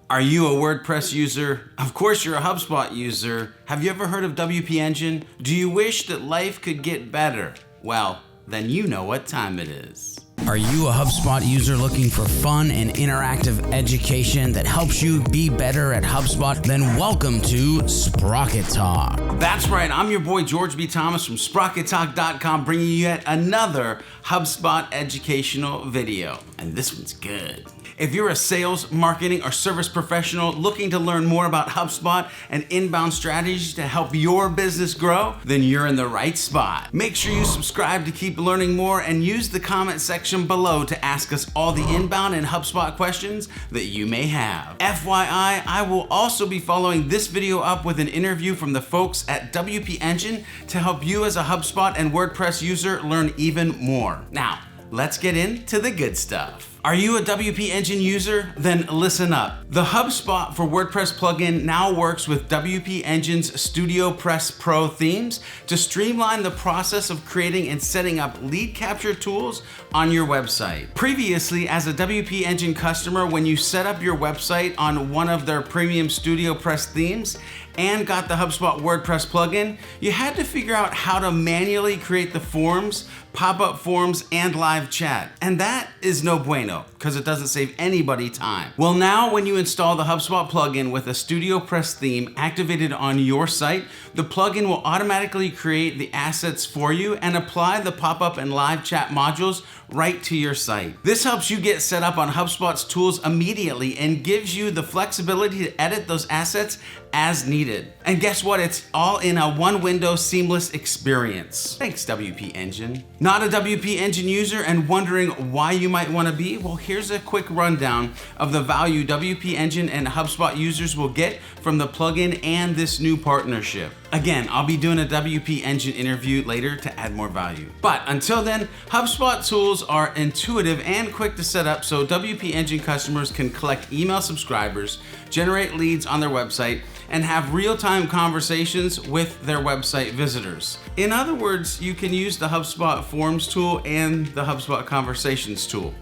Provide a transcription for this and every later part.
Are you a WordPress user? Of course you're a HubSpot user. Have you ever heard of WP Engine? Do you wish that life could get better? Well, then you know what time it is. Are you a HubSpot user looking for fun and interactive education that helps you be better at HubSpot? Then welcome to Sprocket Talk. That's right, I'm your boy George B. Thomas from SprocketTalk.com, bringing you yet another HubSpot educational video. And this one's good. If you're a sales, marketing, or service professional looking to learn more about HubSpot and inbound strategies to help your business grow, then you're in the right spot. Make sure you subscribe to keep learning more and use the comment section below to ask us all the inbound and HubSpot questions that you may have. FYI, I will also be following this video up with an interview from the folks at WP Engine to help you as a HubSpot and WordPress user learn even more. Now, let's get into the good stuff. Are you a WP Engine user? Then listen up. The HubSpot for WordPress plugin now works with WP Engine's Studio Press Pro themes to streamline the process of creating and setting up lead capture tools on your website. Previously, as a WP Engine customer, when you set up your website on one of their premium Studio Press themes and got the HubSpot WordPress plugin, you had to figure out how to manually create the forms, pop-up forms, and live chat. And that is no bueno, because it doesn't save anybody time. Well, now when you install the HubSpot plugin with a Studio Press theme activated on your site, the plugin will automatically create the assets for you and apply the pop-up and live chat modules right to your site. This helps you get set up on HubSpot's tools immediately and gives you the flexibility to edit those assets as needed. And guess what? It's all in a one-window seamless experience. Thanks, WP Engine. Not a WP Engine user and wondering why you might want to be? Well, here's a quick rundown of the value WP Engine and HubSpot users will get from the plugin and this new partnership. Again, I'll be doing a WP Engine interview later to add more value. But until then, HubSpot tools are intuitive and quick to set up so WP Engine customers can collect email subscribers, generate leads on their website, and have real-time conversations with their website visitors. In other words, you can use the HubSpot Forms tool and the HubSpot Conversations tool.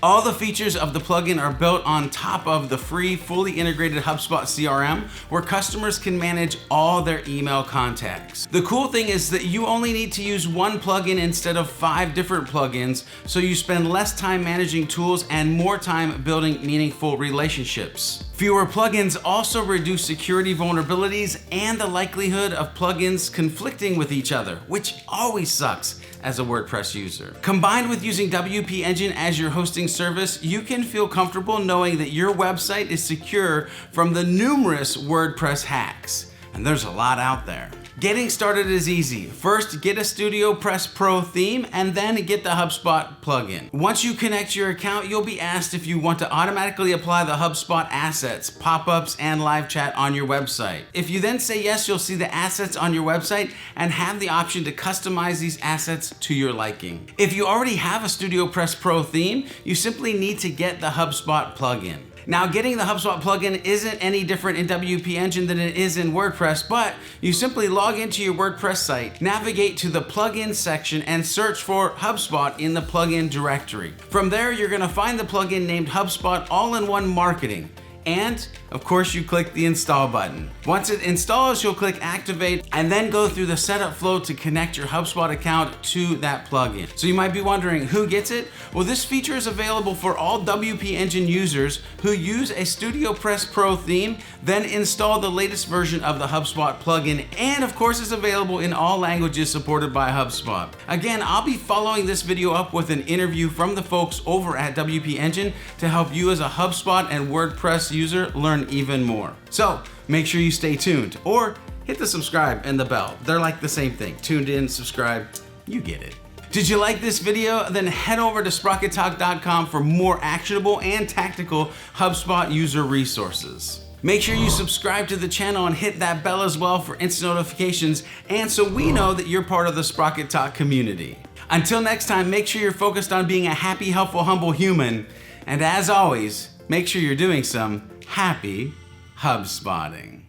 All the features of the plugin are built on top of the free, fully integrated HubSpot CRM, where customers can manage all their email contacts. The cool thing is that you only need to use one plugin instead of 5 different plugins, so you spend less time managing tools and more time building meaningful relationships. Fewer plugins also reduce security vulnerabilities and the likelihood of plugins conflicting with each other, which always sucks as a WordPress user. Combined with using WP Engine as your hosting service, you can feel comfortable knowing that your website is secure from the numerous WordPress hacks. And there's a lot out there. Getting started is easy. First, get a Studio Press Pro theme and then get the HubSpot plugin. Once you connect your account, you'll be asked if you want to automatically apply the HubSpot assets, pop-ups, and live chat on your website. If you then say yes, you'll see the assets on your website and have the option to customize these assets to your liking. If you already have a Studio Press Pro theme, you simply need to get the HubSpot plugin. Now, getting the HubSpot plugin isn't any different in WP Engine than it is in WordPress, but you simply log into your WordPress site, navigate to the plugin section, and search for HubSpot in the plugin directory. From there, you're gonna find the plugin named HubSpot All-in-One Marketing. And of course, you click the install button. Once it installs, you'll click activate and then go through the setup flow to connect your HubSpot account to that plugin. So you might be wondering, who gets it? Well, this feature is available for all WP Engine users who use a Studio Press Pro theme, then install the latest version of the HubSpot plugin, and of course, it's available in all languages supported by HubSpot. Again, I'll be following this video up with an interview from the folks over at WP Engine to help you as a HubSpot and WordPress user learn even more. So make sure you stay tuned or hit the subscribe and the bell. They're like the same thing. Tuned in, subscribe, you get it. Did you like this video? Then head over to SprocketTalk.com for more actionable and tactical HubSpot user resources. Make sure you subscribe to the channel and hit that bell as well for instant notifications, and so we know that you're part of the Sprocket Talk community. Until next time, make sure you're focused on being a happy, helpful, humble human, and as always, make sure you're doing some happy HubSpotting.